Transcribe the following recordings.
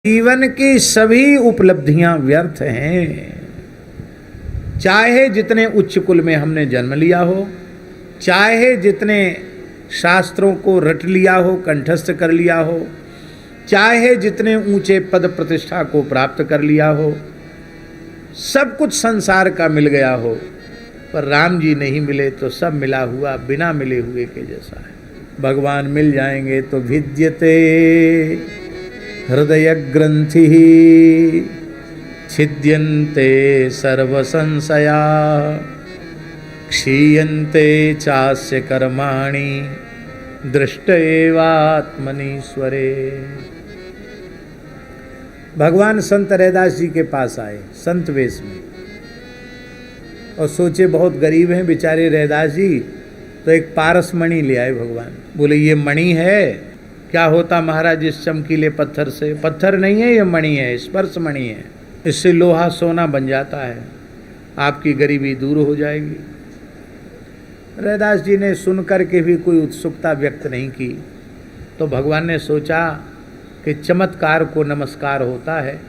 जीवन की सभी उपलब्धियां व्यर्थ हैं। चाहे जितने उच्च कुल में हमने जन्म लिया हो, चाहे जितने शास्त्रों को रट लिया हो, कंठस्थ कर लिया हो, चाहे जितने ऊंचे पद प्रतिष्ठा को प्राप्त कर लिया हो, सब कुछ संसार का मिल गया हो, पर राम जी नहीं मिले तो सब मिला हुआ बिना मिले हुए के जैसा है। भगवान मिल जाएंगे तो भिद्यते हृदय ग्रंथि छिद्यन्ते सर्व संशया क्षीयन्ते चास्य कर्माणि दृष्ट एवात्मनीश्वरे। भगवान संत रैदास जी के पास आए संत वेश में और सोचे बहुत गरीब हैं बेचारे रैदास जी, तो एक पारस मणि ले आए भगवान। बोले ये मणि है, क्या होता महाराज इस चमकीले पत्थर से? पत्थर नहीं है, ये मणि है, स्पर्श मणि है, इससे लोहा सोना बन जाता है, आपकी गरीबी दूर हो जाएगी। रैदास जी ने सुनकर के भी कोई उत्सुकता व्यक्त नहीं की, तो भगवान ने सोचा कि चमत्कार को नमस्कार होता है।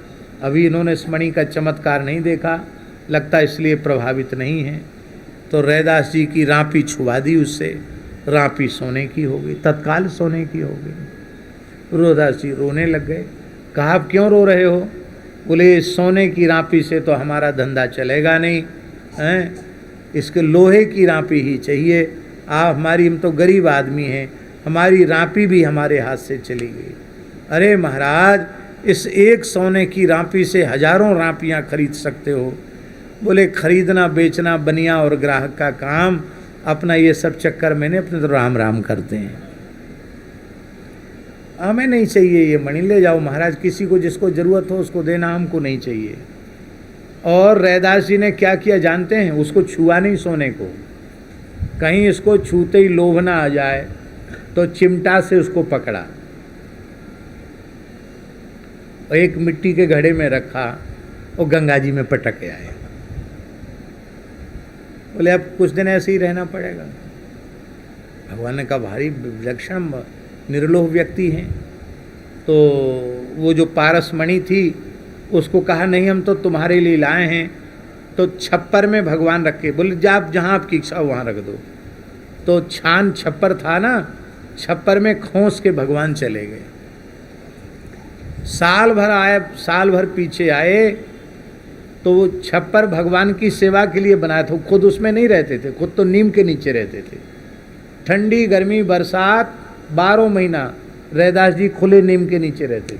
अभी इन्होंने इस मणि का चमत्कार नहीं देखा, लगता इसलिए प्रभावित नहीं है। तो रैदास जी की रापी छुआ दी उससे, रापी सोने की हो गई, तत्काल सोने की हो गई। रैदास जी रोने लग गए। कहा आप क्यों रो रहे हो? बोले सोने की रापी से तो हमारा धंधा चलेगा नहीं हैं, इसके लोहे की रापी ही चाहिए। आप हमारी, हम तो गरीब आदमी हैं, हमारी रापी भी हमारे हाथ से चली गई। अरे महाराज इस एक सोने की रापी से हजारों रापियां खरीद सकते हो। बोले खरीदना बेचना बनिया और ग्राहक का काम, अपना ये सब चक्कर मैंने अपने तो राम राम करते हैं, हमें नहीं चाहिए ये मणि, ले जाओ महाराज, किसी को जिसको ज़रूरत हो उसको देना, हमको नहीं चाहिए। और रैदास जी ने क्या किया जानते हैं? उसको छुआ नहीं सोने को, कहीं इसको छूते ही लोभ ना आ जाए तो चिमटा से उसको पकड़ा और एक मिट्टी के घड़े में रखा और गंगा जी में पटक के आए। बोले अब कुछ दिन ऐसे ही रहना पड़ेगा। भगवान ने कहा भारी विलक्षण निर्लोभ व्यक्ति हैं। तो वो जो पारस मणि थी उसको कहा नहीं हम तो तुम्हारे लिए लाए हैं, तो छप्पर में भगवान रखे। बोले जा आप जहाँ आपकी इच्छा हो वहाँ रख दो। तो छान छप्पर था ना, छप्पर में खोस के भगवान चले गए। साल भर आए, साल भर पीछे आए तो वो छप्पर भगवान की सेवा के लिए बनाया था, खुद उसमें नहीं रहते थे, खुद तो नीम के नीचे रहते थे। ठंडी गर्मी बरसात 12 महीना रैदास जी खुले नीम के नीचे रहते थे,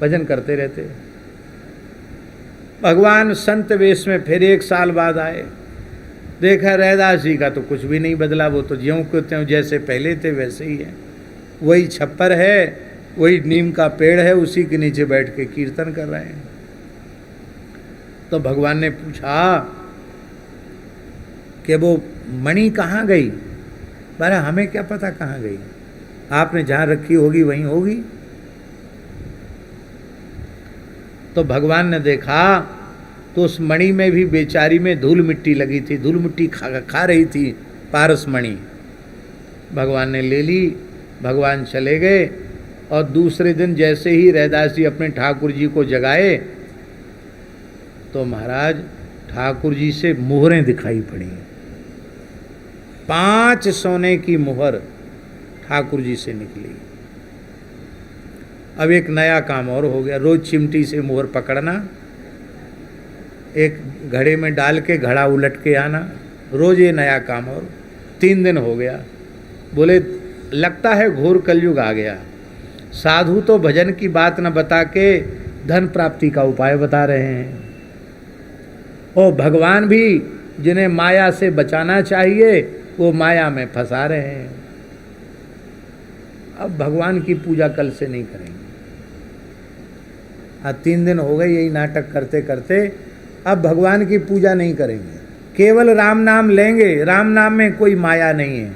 भजन करते रहते। भगवान संत वेश में फिर 1 साल बाद आए, देखा रैदास जी का तो कुछ भी नहीं बदला, वो तो ज्यों के त्यों जैसे पहले थे वैसे ही है। वही छप्पर है, वही नीम का पेड़ है, उसी के नीचे बैठ के कीर्तन कर रहे हैं। तो भगवान ने पूछा कि वो मणि कहाँ गई? बोले हमें क्या पता कहाँ गई, आपने जहाँ रखी होगी वहीं होगी। तो भगवान ने देखा तो उस मणि में भी बेचारी में धूल मिट्टी लगी थी, धूल मिट्टी खा रही थी पारस मणि। भगवान ने ले ली, भगवान चले गए। और दूसरे दिन जैसे ही रैदास जी अपने ठाकुर जी को जगाए तो महाराज ठाकुर जी से मुहरें दिखाई पड़ी, 5 सोने की मुहर ठाकुर जी से निकली। अब एक नया काम और हो गया, रोज चिमटी से मुहर पकड़ना, एक घड़े में डाल के घड़ा उलट के आना, रोज ये नया काम। और 3 दिन हो गया। बोले लगता है घोर कलयुग आ गया, साधु तो भजन की बात न बता के धन प्राप्ति का उपाय बता रहे हैं, और भगवान भी जिन्हें माया से बचाना चाहिए वो माया में फंसा रहे हैं। अब भगवान की पूजा कल से नहीं करेंगे। आज 3 दिन हो गए यही नाटक करते करते, अब भगवान की पूजा नहीं करेंगे, केवल राम नाम लेंगे। राम नाम में कोई माया नहीं है,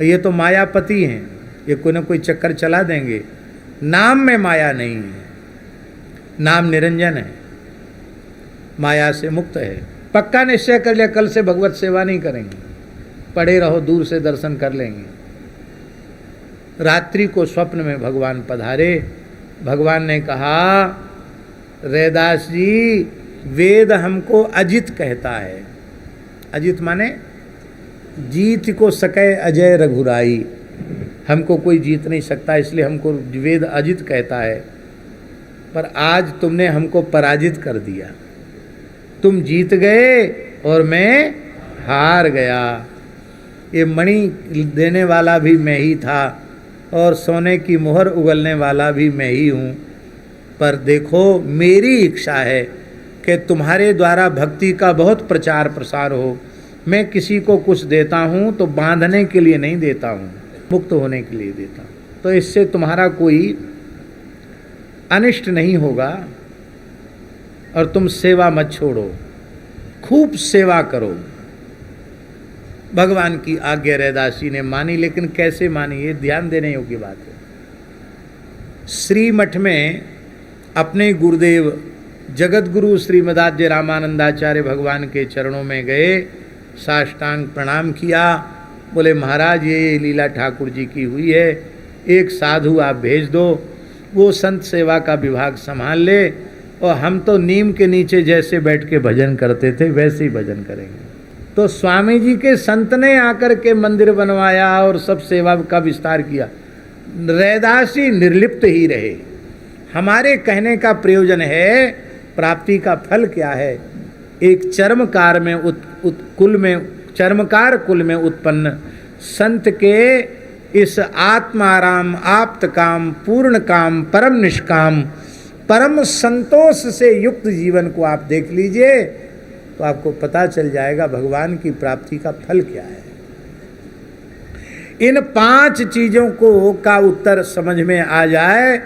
ये तो मायापति हैं, ये कोई ना कोई चक्कर चला देंगे। नाम में माया नहीं है, नाम निरंजन है, माया से मुक्त है। पक्का निश्चय कर लिया कल से भगवत सेवा नहीं करेंगे, पड़े रहो, दूर से दर्शन कर लेंगे। रात्रि को स्वप्न में भगवान पधारे भगवान ने कहा, रैदास जी, वेद हमको अजित कहता है। अजित माने जीत को सके अजय रघुराई, हमको कोई जीत नहीं सकता, इसलिए हमको वेद अजित कहता है। पर आज तुमने हमको पराजित कर दिया, तुम जीत गए और मैं हार गया। ये मणि देने वाला भी मैं ही था और सोने की मोहर उगलने वाला भी मैं ही हूँ। पर देखो, मेरी इच्छा है कि तुम्हारे द्वारा भक्ति का बहुत प्रचार प्रसार हो। मैं किसी को कुछ देता हूँ तो बांधने के लिए नहीं देता हूँ, मुक्त होने के लिए देता हूँ। तो इससे तुम्हारा कोई अनिष्ट नहीं होगा और तुम सेवा मत छोड़ो, खूब सेवा करो। भगवान की आज्ञा रैदास जी ने मानी, लेकिन कैसे मानी, ये ध्यान देने योग्य बात है। श्रीमठ में अपने गुरुदेव जगत गुरु श्रीमदाद्य रामानंदाचार्य भगवान के चरणों में गए, साष्टांग प्रणाम किया, बोले महाराज ये लीला ठाकुर जी की हुई है, एक साधु आप भेज दो, वो संत सेवा का विभाग संभाल ले, और हम तो नीम के नीचे जैसे बैठ के भजन करते थे वैसे ही भजन करेंगे। तो स्वामी जी के संत ने आकर के मंदिर बनवाया और सब सेवा का विस्तार किया। रैदास जी निर्लिप्त ही रहे। हमारे कहने का प्रयोजन है, प्राप्ति का फल क्या है। एक चर्मकार में चर्मकार कुल में उत्पन्न संत के इस आत्माराम आप्त काम पूर्ण काम परम निष्काम परम संतोष से युक्त जीवन को आप देख लीजिए, तो आपको पता चल जाएगा भगवान की प्राप्ति का फल क्या है। इन 5 चीजों को का उत्तर समझ में आ जाए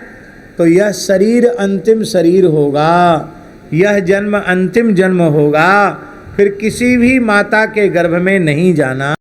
तो यह शरीर अंतिम शरीर होगा, यह जन्म अंतिम जन्म होगा, फिर किसी भी माता के गर्भ में नहीं जाना।